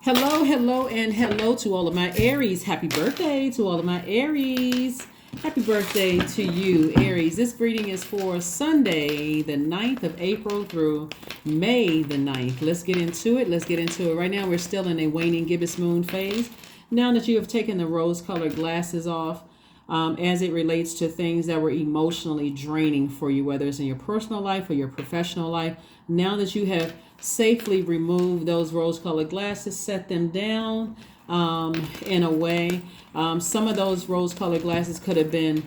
Hello, hello, and hello to all of my Aries. Happy birthday to all of my Aries. Happy birthday to you, Aries. This reading is for Sunday, the 9th of April through May the 9th. Let's get into it. Right now, we're still in a waning gibbous moon phase. Now that you have taken the rose-colored glasses off, as it relates to things that were emotionally draining for you, whether it's in your personal life or your professional life, now that you have safely remove those rose-colored glasses, set them down in a way. Some of those rose-colored glasses could have been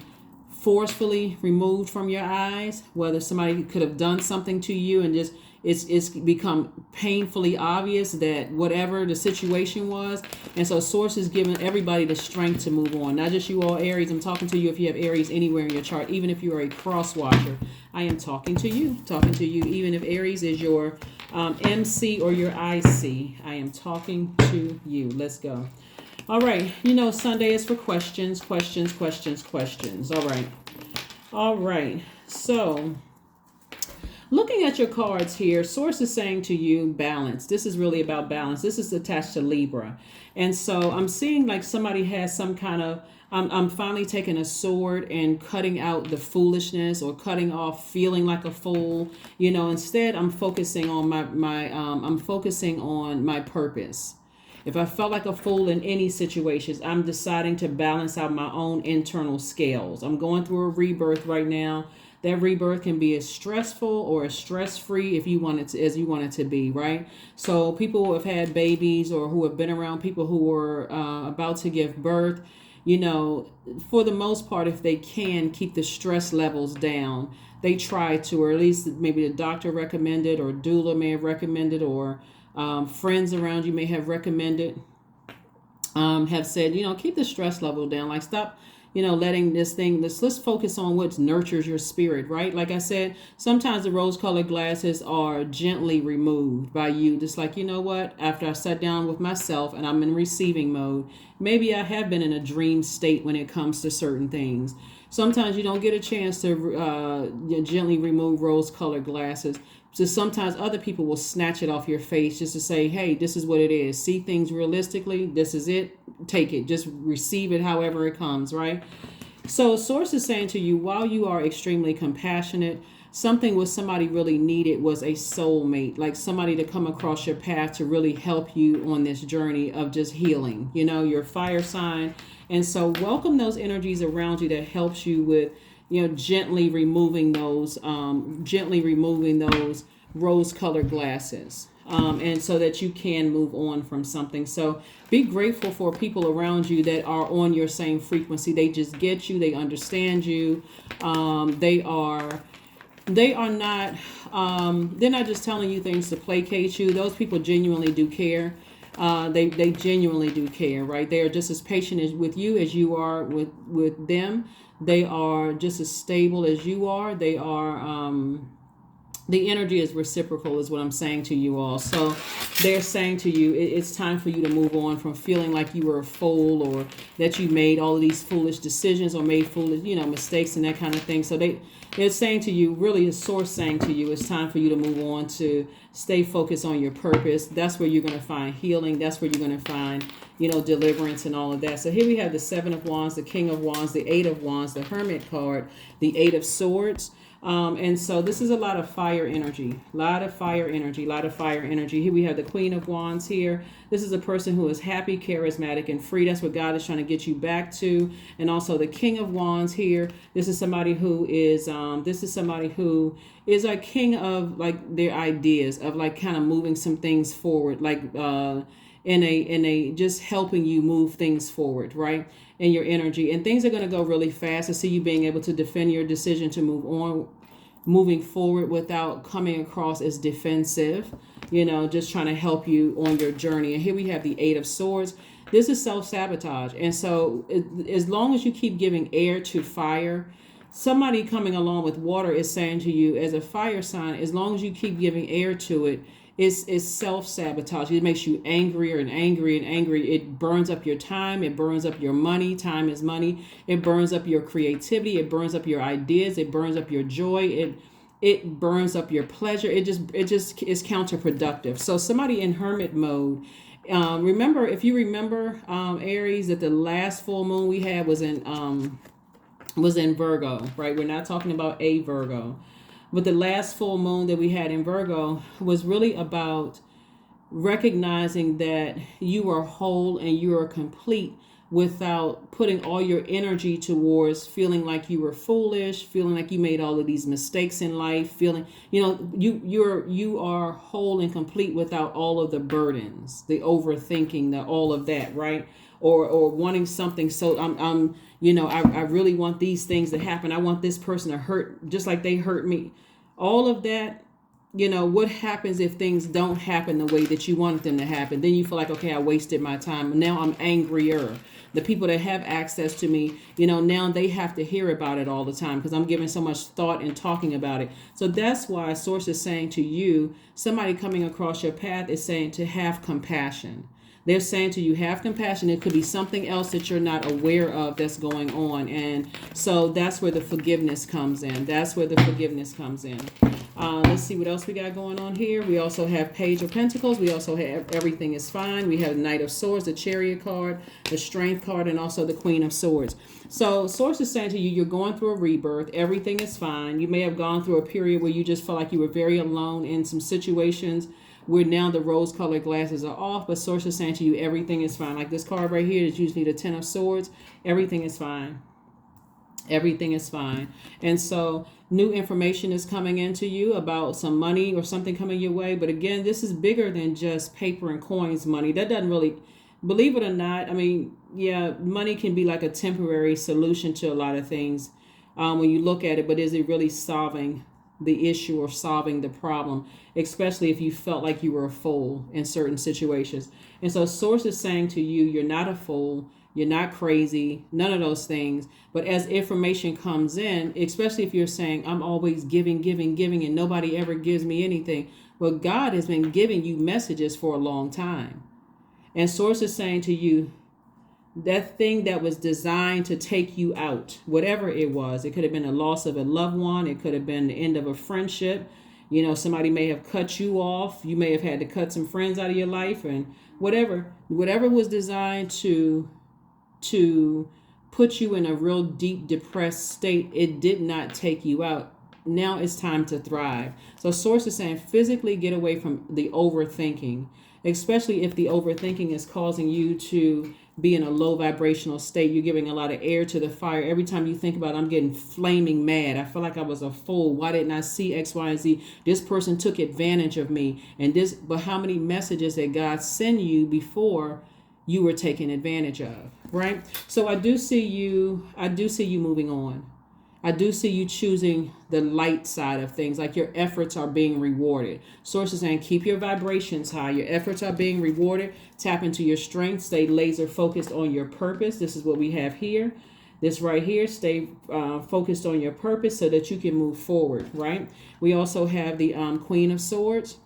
forcefully removed from your eyes, whether somebody could have done something to you and just it's become painfully obvious that whatever the situation was. And so source is giving everybody the strength to move on. Not just you all Aries. I'm talking to you if you have Aries anywhere in your chart. Even if you are a cross watcher, I am talking to you. Even if Aries is your MC or your IC, I am talking to you. Let's go. All right. Sunday is for questions. All right. So looking at your cards here, Source is saying to you, balance. This is really about balance. This is attached to Libra. And so I'm seeing like somebody has some kind of, I'm finally taking a sword and cutting out the foolishness or cutting off feeling like a fool. Instead I'm focusing on my purpose. If I felt like a fool in any situations, I'm deciding to balance out my own internal scales. I'm going through a rebirth right now. That rebirth can be as stressful or as stress-free if you want it to, as you want it to be, right? So people who have had babies or who have been around people who were about to give birth, for the most part, if they can keep the stress levels down, they try to, or at least maybe the doctor recommended, or doula may have recommended, or friends around you may have recommended, have said, keep the stress level down. Like stop, letting this thing, let's focus on what nurtures your spirit, right? Like I said, sometimes the rose-colored glasses are gently removed by you. Just like, what, after I sat down with myself and I'm in receiving mode, maybe I have been in a dream state when it comes to certain things. Sometimes you don't get a chance to gently remove rose-colored glasses. So sometimes other people will snatch it off your face just to say, hey, this is what it is. See things realistically. This is it. Take it. Just receive it however it comes, right? So Source is saying to you, while you are extremely compassionate, something what somebody really needed was a soulmate, like somebody to come across your path to really help you on this journey of just healing. Your fire sign. And so welcome those energies around you that helps you with gently removing those rose-colored glasses, and so that you can move on from something. So be grateful for people around you that are on your same frequency. They just get you. They understand you. They are not. They're not just telling you things to placate you. Those people genuinely do care. They genuinely do care, right? They are just as patient with you as you are with them. They are just as stable as you are. They are, the energy is reciprocal is what I'm saying to you all. So they're saying to you, it's time for you to move on from feeling like you were a fool or that you made all of these foolish decisions or made foolish, mistakes and that kind of thing. So they're saying to you, really a source saying to you, it's time for you to move on, to stay focused on your purpose. That's where you're going to find healing. That's where you're going to find, deliverance and all of that. So here we have the Seven of Wands, the King of Wands, the Eight of Wands, the Hermit card, the Eight of Swords. And so this is a lot of fire energy, a lot of fire energy. Here we have the Queen of Wands here. This is a person who is happy, charismatic, and free. That's what God is trying to get you back to. And also the King of Wands here. This is somebody who is a king of like their ideas of like kind of moving some things forward, like, in a just helping you move things forward, right? In your energy, and things are going to go really fast. I see you being able to defend your decision to move on, moving forward without coming across as defensive, just trying to help you on your journey. And here we have the Eight of Swords. This is self-sabotage. And so as long as you keep giving air to fire, somebody coming along with water is saying to you as a fire sign, as long as you keep giving air to it, it's self-sabotage. It makes you angrier and angry and angry. It burns up your time. It burns up your money. Time is money. It burns up your creativity. It burns up your ideas. It burns up your joy. It burns up your pleasure. It just is counterproductive. So somebody in hermit mode Remember, if you remember, Aries, that the last full moon we had was in Virgo, right? We're not talking about a Virgo, but the last full moon that we had in Virgo was really about recognizing that you are whole and you are complete without putting all your energy towards feeling like you were foolish, feeling like you made all of these mistakes in life, feeling, you are whole and complete without all of the burdens, the overthinking, the all of that, right? Or wanting something. So I really want these things to happen. I want this person to hurt just like they hurt me. All of that. What happens if things don't happen the way that you wanted them to happen? Then you feel like, okay, I wasted my time. Now I'm angrier. The people that have access to me, now they have to hear about it all the time because I'm giving so much thought and talking about it. So that's why Source is saying to you, somebody coming across your path is saying to have compassion. They're saying to you, have compassion. It could be something else that you're not aware of that's going on. And so that's where the forgiveness comes in. Let's see what else we got going on here. We also have Page of Pentacles. We also have Everything is Fine. We have Knight of Swords, the Chariot card, the Strength card, and also the Queen of Swords. So Source is saying to you, you're going through a rebirth. Everything is fine. You may have gone through a period where you just felt like you were very alone in some situations where now the rose-colored glasses are off, but Source is saying to you, everything is fine. Like this card right here is usually the Ten of Swords. Everything is fine. Everything is fine. And so new information is coming into you about some money or something coming your way. But again, this is bigger than just paper and coins money. That doesn't really, believe it or not, money can be like a temporary solution to a lot of things when you look at it. But is it really solving the issue or solving the problem, especially if you felt like you were a fool in certain situations? And so Source is saying to you, you're not a fool. You're not crazy, none of those things. But as information comes in, especially if you're saying, I'm always giving, and nobody ever gives me anything. Well, God has been giving you messages for a long time. And Source is saying to you, that thing that was designed to take you out, whatever it was, it could have been a loss of a loved one. It could have been the end of a friendship. Somebody may have cut you off. You may have had to cut some friends out of your life, and whatever was designed to put you in a real deep depressed state, it did not take you out. Now it's time to thrive. So Source is saying physically get away from the overthinking, especially if the overthinking is causing you to be in a low vibrational state. You're giving a lot of air to the fire. Every time you think about it, I'm getting flaming mad. I feel like I was a fool. Why didn't I see X, Y, and Z? This person took advantage of me. But how many messages did God send you before you were taken advantage of, right? So I do see you moving on. I do see you choosing the light side of things, like your efforts are being rewarded. Source is saying keep your vibrations high. Your efforts are being rewarded. Tap into your strength. Stay laser focused on your purpose. This is what we have here. This right here, stay focused on your purpose so that you can move forward, right? We also have the Queen of Swords.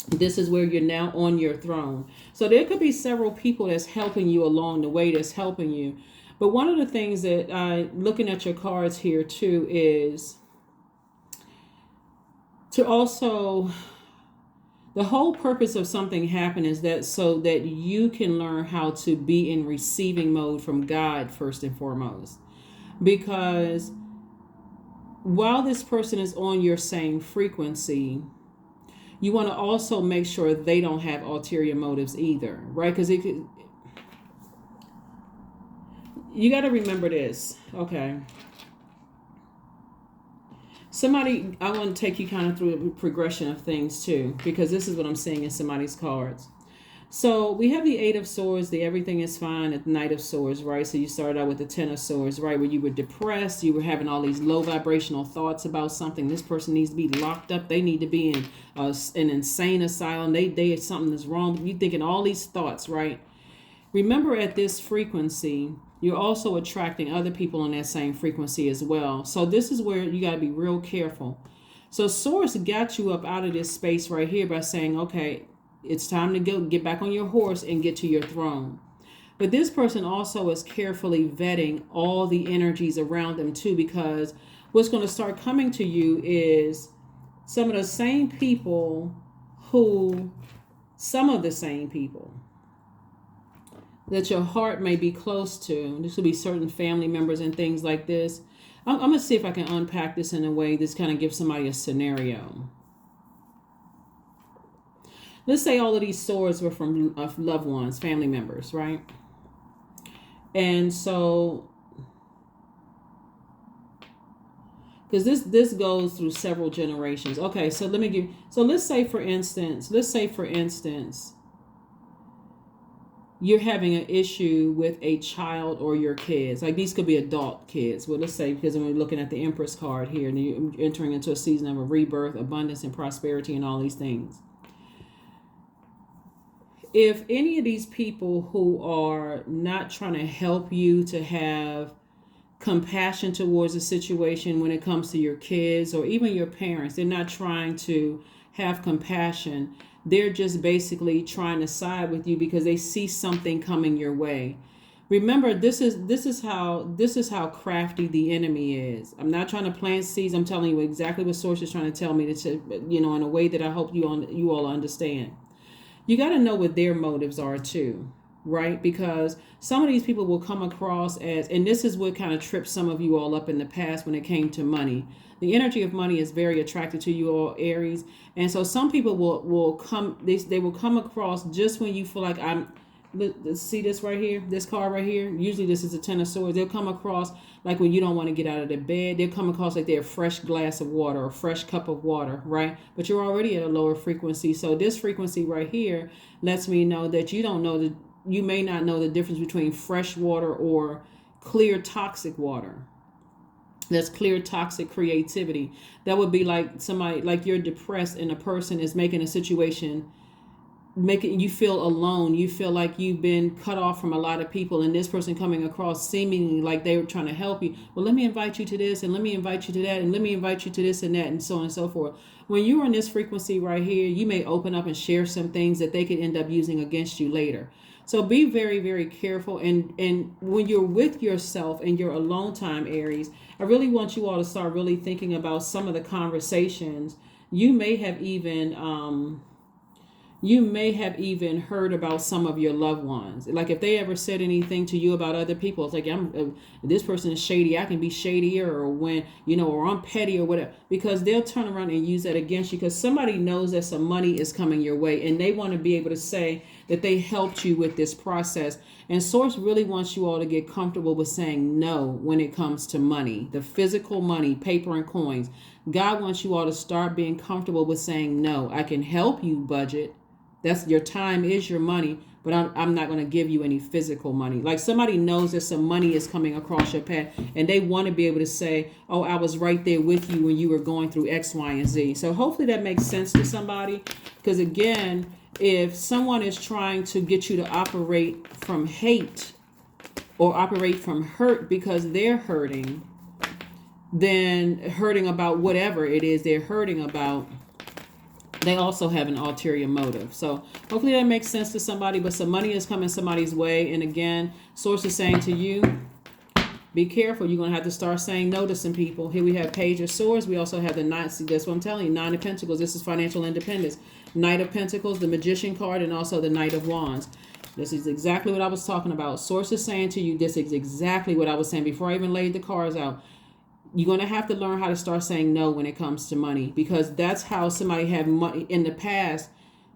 This is where you're now on your throne. So there could be several people that's helping you along the way, that's helping you. But one of the things that looking at your cards here too is to also, the whole purpose of something happening is that so that you can learn how to be in receiving mode from God first and foremost. Because while this person is on your same frequency, you want to also make sure they don't have ulterior motives either, right? Because you got to remember this, okay? I want to take you kind of through a progression of things too, because this is what I'm seeing in somebody's cards. So we have the Eight of Swords, the Everything is Fine, at the Knight of Swords, right? So you started out with the Ten of Swords, right? Where you were depressed, you were having all these low vibrational thoughts about something. This person needs to be locked up. They need to be in an insane asylum. They something is wrong. You're thinking all these thoughts, right? Remember, at this frequency, you're also attracting other people on that same frequency as well. So this is where you got to be real careful. So Source got you up out of this space right here by saying, okay, it's time to get back on your horse and get to your throne. But this person also is carefully vetting all the energies around them too, because what's going to start coming to you is some of the same people that your heart may be close to. This could be certain family members and things like this. I'm going to see if I can unpack this in a way that's kind of gives somebody a scenario. Let's say all of these swords were from loved ones, family members, right? And so, because this goes through several generations. Okay, so let's say for instance, you're having an issue with a child or your kids. Like these could be adult kids. Well, let's say, because we're looking at the Empress card here, and you're entering into a season of a rebirth, abundance, and prosperity, and all these things. If any of these people who are not trying to help you to have compassion towards the situation when it comes to your kids or even your parents, they're not trying to have compassion. They're just basically trying to side with you because they see something coming your way. Remember, this is how crafty the enemy is. I'm not trying to plant seeds. I'm telling you exactly what Source is trying to tell me to, in a way that I hope you all understand. You got to know what their motives are too, right? Because some of these people will come across as, and this is what kind of tripped some of you all up in the past when it came to money. The energy of money is very attractive to you all, Aries. And so some people will come, they will come across just when you feel like see this right here, this card right here. Usually this is a 10 of swords. They'll come across like when you don't want to get out of the bed. They'll come across like they're a fresh glass of water or a fresh cup of water, right? But you're already at a lower frequency. So this frequency right here lets me know that you may not know the difference between fresh water or clear toxic water. That's clear toxic creativity. That would be like somebody, like you're depressed and a person is making a situation, making you feel alone. You feel like you've been cut off from a lot of people, and this person coming across seemingly like they were trying to help you. Well, let me invite you to this, and let me invite you to that, and let me invite you to this and that, and so on and so forth. When you're in this frequency right here, you may open up and share some things that they could end up using against you later. So be very, very careful. And when you're with yourself and your alone time, Aries, I really want you all to start really thinking about some of the conversations you may have even heard about some of your loved ones. Like if they ever said anything to you about other people, it's like, this person is shady, I can be shadier, or when, or I'm petty or whatever, because they'll turn around and use that against you because somebody knows that some money is coming your way and they want to be able to say that they helped you with this process. And Source really wants you all to get comfortable with saying no when it comes to money, the physical money, paper and coins. God wants you all to start being comfortable with saying no. I can help you budget. That's your time is your money, but I'm not going to give you any physical money. Like somebody knows that some money is coming across your path and they want to be able to say, oh, I was right there with you when you were going through X, Y, and Z. So hopefully that makes sense to somebody. Because again, if someone is trying to get you to operate from hate or operate from hurt because they're hurting, then hurting about whatever it is they're hurting about, they also have an ulterior motive. So hopefully that makes sense to somebody, but some money is coming somebody's way. And again, Source is saying to you, be careful. You're going to have to start saying no to some people. Here we have Page of Swords. We also have the Knight. See, that's what I'm telling you. 9 of Pentacles. This is financial independence. Knight of Pentacles, the Magician card, and also the Knight of Wands. This is exactly what I was talking about. Source is saying to you, this is exactly what I was saying before I even laid the cards out. You're going to have to learn how to start saying no when it comes to money, because that's how somebody had money in the past.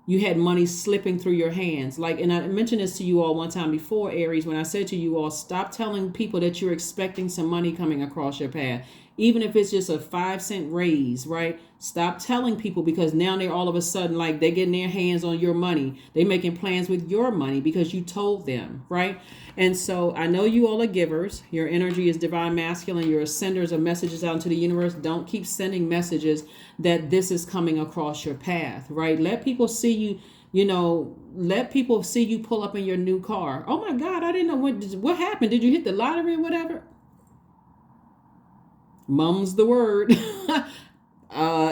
You had money slipping through your hands. Like, and I mentioned this to you all one time before, Aries, when I said to you all, stop telling people that you're expecting some money coming across your path. Even if it's just a 5-cent raise, right? Stop telling people, because now they're all of a sudden like they're getting their hands on your money. They're making plans with your money because you told them, right? And so I know you all are givers. Your energy is divine masculine. You're senders of messages out into the universe. Don't keep sending messages that this is coming across your path, right? Let people see you, let people see you pull up in your new car. Oh my God, I didn't know what happened. Did you hit the lottery or whatever? Mum's the word.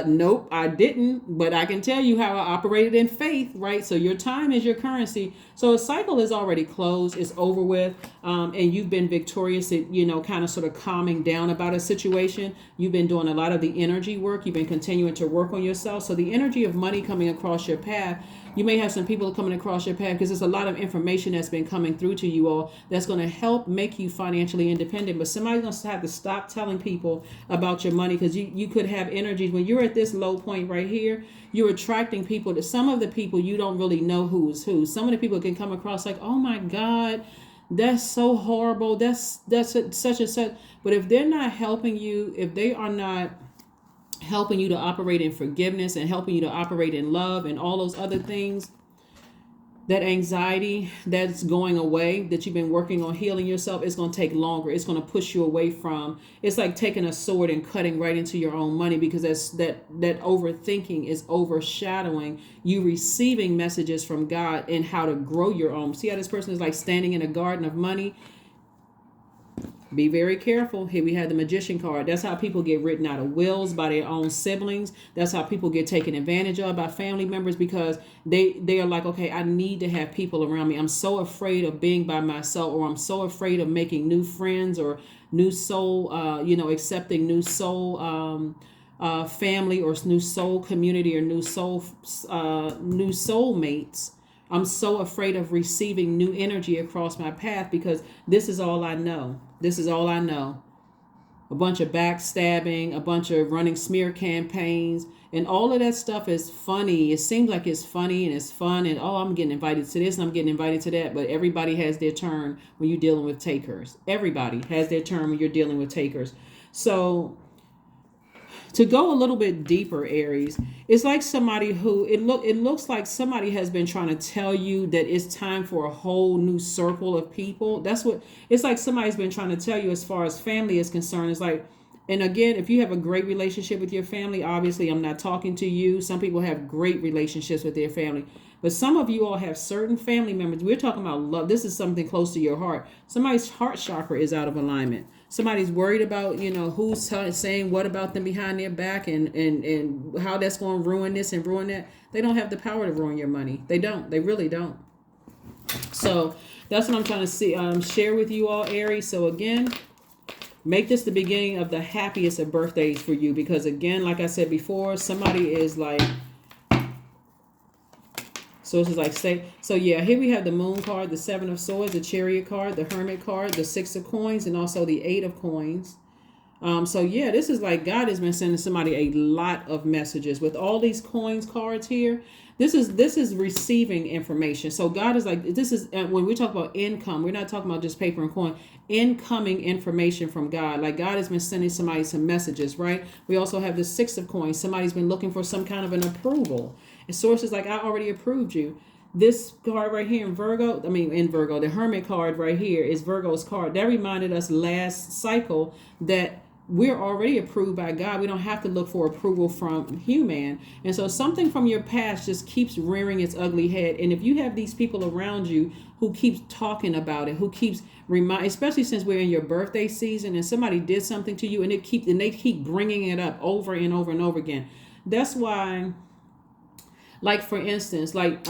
Nope, I didn't, but I can tell you how I operated in faith, right? So your time is your currency. So a cycle is already closed, it's over with, and you've been victorious at, kind of sort of calming down about a situation. You've been doing a lot of the energy work. You've been continuing to work on yourself. So the energy of money coming across your path You may have some people coming across your path because there's a lot of information that's been coming through to you all that's going to help make you financially independent. But somebody's going to have to stop telling people about your money, because you could have energies when you're at this low point right here. You're attracting people to some of the people you don't really know who is who. Some of the people can come across like, oh my God, that's so horrible. That's such and such. But if they're not helping you, if they are not helping you to operate in forgiveness and helping you to operate in love and all those other things, that anxiety that's going away, that you've been working on healing yourself, it's going to take longer. It's going to push you away from, it's like taking a sword and cutting right into your own money, because that overthinking is overshadowing you receiving messages from God and how to grow your own. See how this person is like standing in a garden of money? Be very careful. Here we have the Magician card. That's how people get written out of wills by their own siblings. That's how people get taken advantage of by family members, because they are like, okay, I need to have people around me. I'm so afraid of being by myself, or I'm so afraid of making new friends or new soul, accepting new soul family or new soul community or new soulmates. I'm so afraid of receiving new energy across my path because this is all I know. This is all I know. A bunch of backstabbing, a bunch of running smear campaigns, and all of that stuff is funny. It seems like it's funny and it's fun, and oh, I'm getting invited to this and I'm getting invited to that. But everybody has their turn when you're dealing with takers. Everybody has their turn when you're dealing with takers. So to go a little bit deeper, Aries, it's like somebody who it looks like somebody has been trying to tell you that it's time for a whole new circle of people. That's what it's like. Somebody's been trying to tell you as far as family is concerned. It's like, and again, if you have a great relationship with your family, obviously I'm not talking to you. Some people have great relationships with their family, but some of you all have certain family members. We're talking about love. This is something close to your heart. Somebody's heart chakra is out of alignment. Somebody's worried about, who's saying what about them behind their back and how that's going to ruin this and ruin that. They don't have the power to ruin your money. They don't. They really don't. So that's what I'm trying to share with you all, Aries. So again, make this the beginning of the happiest of birthdays for you, because again, like I said before, somebody is like, so it's just like so yeah, here we have the Moon card, the Seven of Swords, the Chariot card, the Hermit card, the Six of Coins, and also the Eight of Coins. So yeah, this is like God has been sending somebody a lot of messages with all these coins cards here. This is receiving information. So God is like, this is when we talk about income, we're not talking about just paper and coin. Incoming information from God. Like God has been sending somebody some messages, right? We also have the Six of Coins. Somebody's been looking for some kind of an approval. And sources like, I already approved you. This card right here in Virgo, the Hermit card right here is Virgo's card. That reminded us last cycle that we're already approved by God. We don't have to look for approval from human. And so something from your past just keeps rearing its ugly head. And if you have these people around you who keeps talking about it, who keeps especially since we're in your birthday season and somebody did something to you and they keep bringing it up over and over and over again. That's why, like for instance, like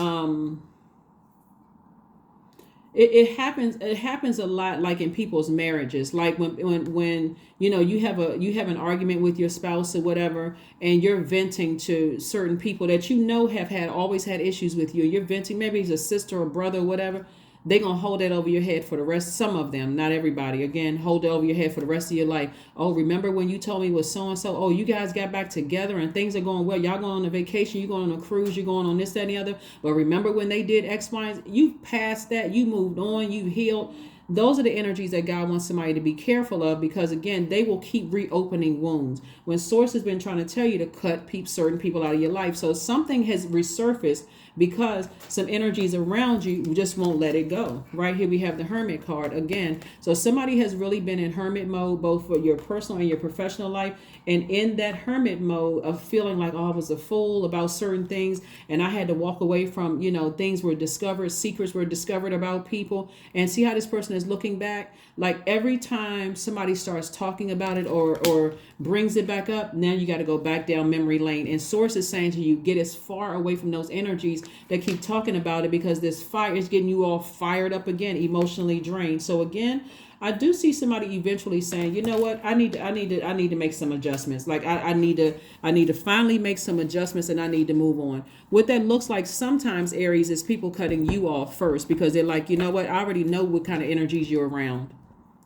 it happens a lot, like in people's marriages, like when you have an argument with your spouse or whatever, and you're venting to certain people that have always had issues with you. You're venting, maybe it's a sister or brother or whatever. They're going to hold that over your head for the rest. Some of them, not everybody. Again, hold it over your head for the rest of your life. Oh, remember when you told me it was so-and-so? Oh, you guys got back together and things are going well. Y'all going on a vacation. You're going on a cruise. You're going on this, that, and the other. But remember when they did X, Y, and Z? You passed that. You moved on. You healed. Those are the energies that God wants somebody to be careful of, because again, they will keep reopening wounds. When Source has been trying to tell you to cut certain people out of your life. So something has resurfaced because some energies around you just won't let it go. Right here we have the Hermit card again. So somebody has really been in hermit mode, both for your personal and your professional life. And in that hermit mode of feeling like, oh, I was a fool about certain things, and I had to walk away from, things were discovered, secrets were discovered about people. And see how this person is looking back? Like every time somebody starts talking about it or brings it back up, now you got to go back down memory lane. And Source is saying to you, get as far away from those energies that keep talking about it, because this fire is getting you all fired up again, emotionally drained. So again, I do see somebody eventually saying, you know what, I need to make some adjustments. Like I need to finally make some adjustments, and I need to move on. What that looks like sometimes, Aries, is people cutting you off first because they're like, you know what, I already know what kind of energies you're around.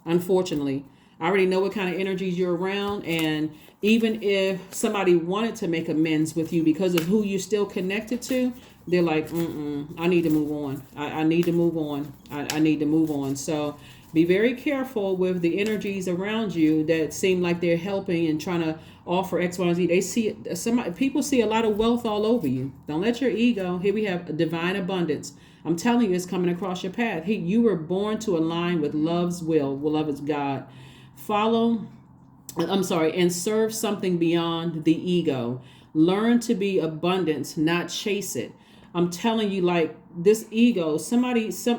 Unfortunately, I already know what kind of energies you're around, and even if somebody wanted to make amends with you because of who you're still connected to, they're like, I need to move on. I need to move on. I need to move on. So be very careful with the energies around you that seem like they're helping and trying to offer X, Y, and Z. They see people see a lot of wealth all over you. Don't let your ego. Here we have a divine abundance. I'm telling you, it's coming across your path. You were born to align with love's will. Love is God. And serve something beyond the ego. Learn to be abundance, not chase it. I'm telling you, like this ego,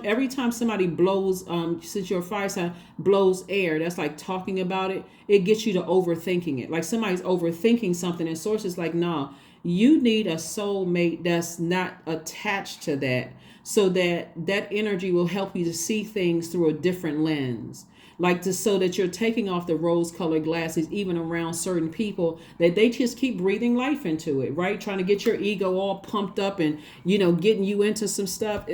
every time somebody blows, since your fire sign blows air, that's like talking about it, it gets you to overthinking it. Like somebody's overthinking something, and source is like, nah, you need a soulmate that's not attached to that, so that energy will help you to see things through a different lens. So that you're taking off the rose-colored glasses, even around certain people, that they just keep breathing life into it, right? Trying to get your ego all pumped up and, getting you into some stuff.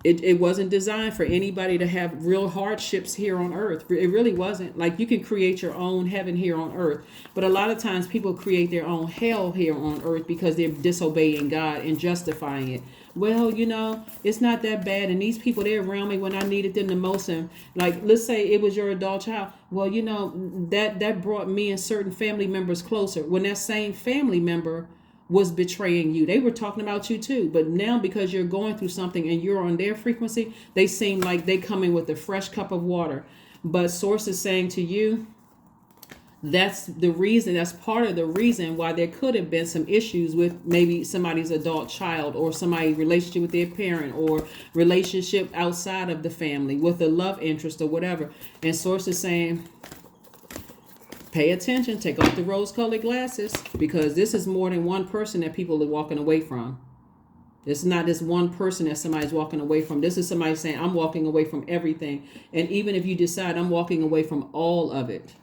It wasn't designed for anybody to have real hardships here on earth. It really wasn't. Like, you can create your own heaven here on earth, but a lot of times people create their own hell here on earth because they're disobeying God and justifying it. Well, it's not that bad, and these people, they're around me when I needed them the most. And like, let's say it was your adult child. Well, that brought me and certain family members closer. When that same family member was betraying you, they were talking about you too. But now, because you're going through something and you're on their frequency, they seem like they come in with a fresh cup of water. But source is saying to you, that's part of the reason why there could have been some issues with maybe somebody's adult child, or somebody's relationship with their parent, or relationship outside of the family with a love interest or whatever. And source is saying, pay attention, take off the rose-colored glasses, because this is more than one person that people are walking away from. This is not this one person that somebody's walking away from. This is somebody saying, I'm walking away from everything. And even if you decide, I'm walking away from all of it.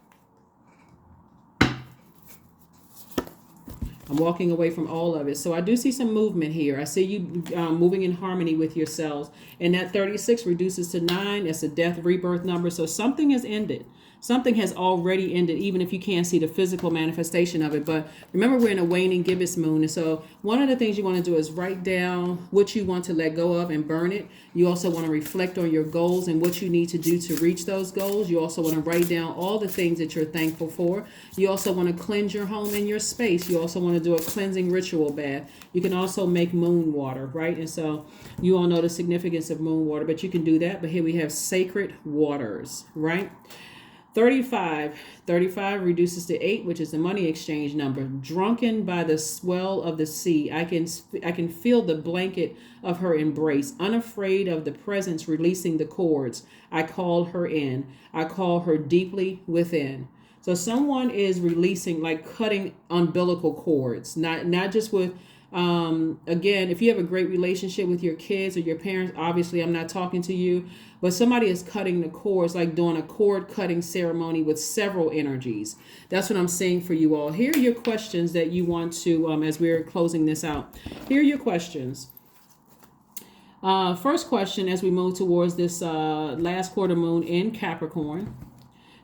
I'm walking away from all of it. So I do see some movement here. I see you moving in harmony with yourselves. And that 36 reduces to 9. That's a death rebirth number. So something has ended. Something has already ended, even if you can't see the physical manifestation of it. But remember, we're in a waning gibbous moon. And so one of the things you want to do is write down what you want to let go of and burn it. You also want to reflect on your goals and what you need to do to reach those goals. You also want to write down all the things that you're thankful for. You also want to cleanse your home and your space. You also want to do a cleansing ritual bath. You can also make moon water, right? And so you all know the significance of moon water, but you can do that. But here we have sacred waters, right? 35 reduces to 8, which is the money exchange number. Drunken by the swell of the sea, I can feel the blanket of her embrace. Unafraid of the presence releasing the cords, I call her in. I call her deeply within. So someone is releasing, like cutting umbilical cords, not just with again, if you have a great relationship with your kids or your parents, obviously I'm not talking to you, but somebody is cutting the cords, like doing a cord cutting ceremony with several energies. That's what I'm saying for you all. Here are your questions that you want to, as we're closing this out. Here are your questions. First question, as we move towards this last quarter moon in Capricorn.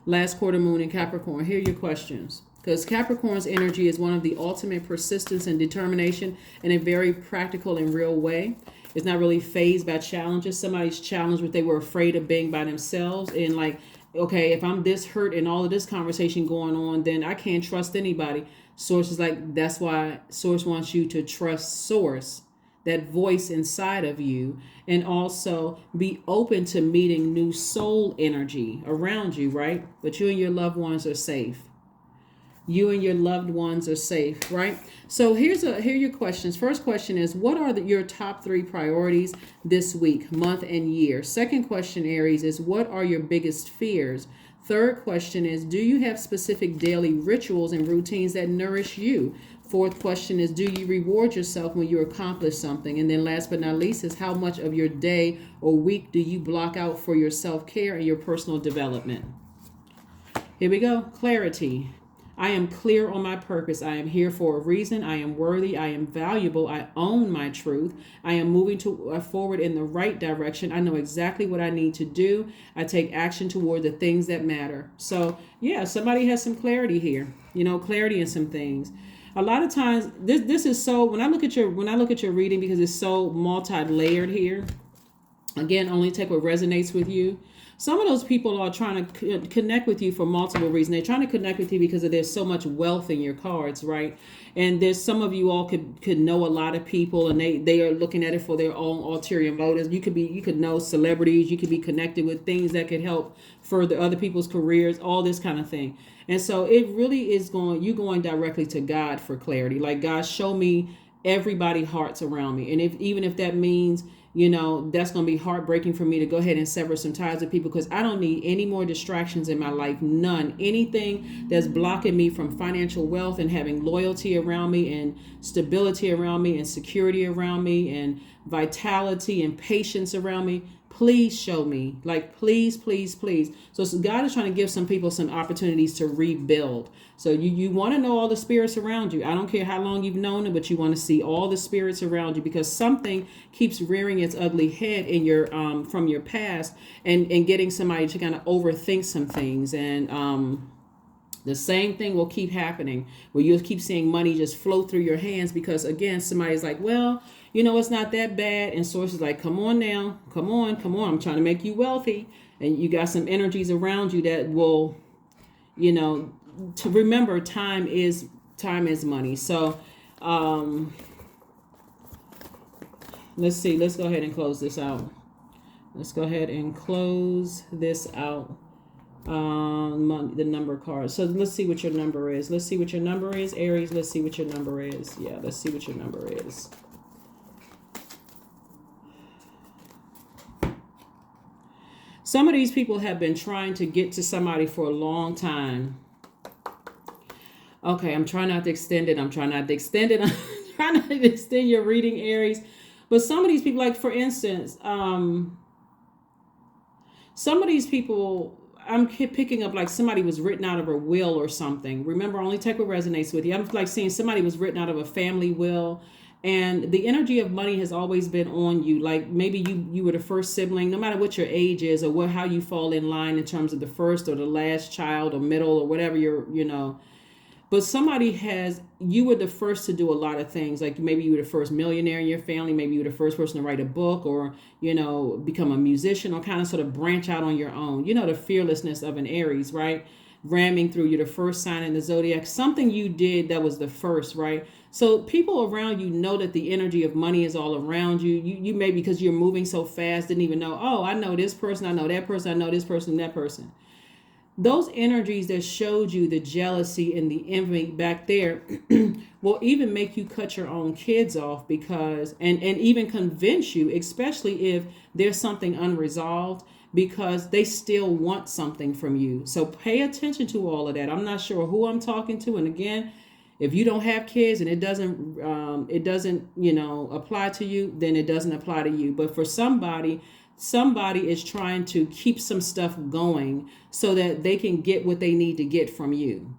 Last quarter moon in Capricorn. Here are your questions. Because Capricorn's energy is one of the ultimate persistence and determination in a very practical and real way. It's not really fazed by challenges. Somebody's challenged what they were afraid of being by themselves. And like, okay, if I'm this hurt and all of this conversation going on, then I can't trust anybody. Source is like, that's why Source wants you to trust Source, that voice inside of you, and also be open to meeting new soul energy around you, right? But you and your loved ones are safe. You and your loved ones are safe, right? So here are your questions. First question is, what are your top 3 priorities this week, month, and year? Second question, Aries, is what are your biggest fears? Third question is, do you have specific daily rituals and routines that nourish you? Fourth question is, do you reward yourself when you accomplish something? And then last but not least is, how much of your day or week do you block out for your self-care and your personal development? Here we go. Clarity. I am clear on my purpose. I am here for a reason. I am worthy. I am valuable. I own my truth. I am moving forward in the right direction. I know exactly what I need to do. I take action toward the things that matter. So yeah, somebody has some clarity here. Clarity in some things. A lot of times, this is so. When I look at your reading, because it's so multi-layered here. Again, only take what resonates with you. Some of those people are trying to connect with you for multiple reasons. They're trying to connect with you because there's so much wealth in your cards, right? And there's some of you all could know a lot of people, and they are looking at it for their own ulterior motives. You could know celebrities. You could be connected with things that could help further other people's careers, all this kind of thing. And so it really is you going directly to God for clarity. Like, God, show me everybody's hearts around me. And even if that means, that's going to be heartbreaking for me to go ahead and sever some ties with people, because I don't need any more distractions in my life. None. Anything that's blocking me from financial wealth and having loyalty around me and stability around me and security around me and vitality and patience around me. Please show me. Like, please, please, please. So God is trying to give some people some opportunities to rebuild. So you want to know all the spirits around you. I don't care how long you've known it, but you want to see all the spirits around you, because something keeps rearing its ugly head in your from your past and getting somebody to kind of overthink some things. And the same thing will keep happening, where you'll keep seeing money just flow through your hands because, again, somebody's like, well, it's not that bad. And source is like, come on now, come on. I'm trying to make you wealthy. And you got some energies around you that will, to remember, time is money. So let's see. Let's go ahead and close this out. The number card. So let's see what your number is. Aries. Let's see what your number is. Yeah, let's see what your number is. Some of these people have been trying to get to somebody for a long time. Okay, I'm trying not to extend it. I'm trying not to extend your reading, Aries. But some of these people, like, for instance, some of these people, I'm picking up like somebody was written out of a will or something. Remember, only take what resonates with you. I'm like seeing somebody was written out of a family will. And the energy of money has always been on you. Like, maybe you were the first sibling, no matter what your age is or how you fall in line in terms of the first or the last child or middle or whatever But you were the first to do a lot of things. Like, maybe you were the first millionaire in your family. Maybe you were the first person to write a book or, become a musician or kind of sort of branch out on your own. The fearlessness of an Aries, right? Ramming through. You're the first sign in the Zodiac. Something you did that was the first, right? So people around you know that the energy of money is all around you. You may, because you're moving so fast, didn't even know, oh, I know this person, I know that person, I know this person, that person. Those energies that showed you the jealousy and the envy back there will even make you cut your own kids off, because, and even convince you, especially if there's something unresolved, because they still want something from you. So pay attention to all of that. I'm not sure who I'm talking to. And again, if you don't have kids and it doesn't, apply to you, then it doesn't apply to you. But for somebody is trying to keep some stuff going so that they can get what they need to get from you.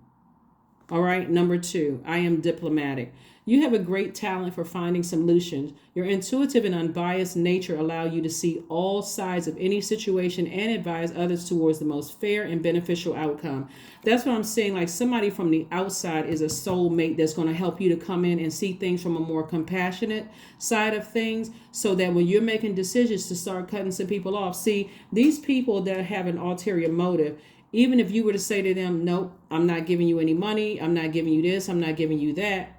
All right. Number 2, I am diplomatic. You have a great talent for finding solutions. Your intuitive and unbiased nature allow you to see all sides of any situation and advise others towards the most fair and beneficial outcome. That's what I'm saying. Like, somebody from the outside is a soulmate that's going to help you to come in and see things from a more compassionate side of things, so that when you're making decisions to start cutting some people off, see, these people that have an ulterior motive, even if you were to say to them, nope, I'm not giving you any money, I'm not giving you this, I'm not giving you that,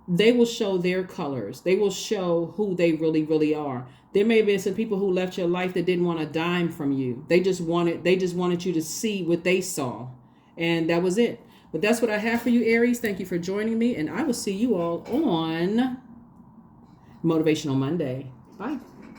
they will show their colors. They will show who they really, really are. There may have been some people who left your life that didn't want a dime from you. They just wanted you to see what they saw. And that was it. But that's what I have for you, Aries. Thank you for joining me. And I will see you all on Motivational Monday. Bye.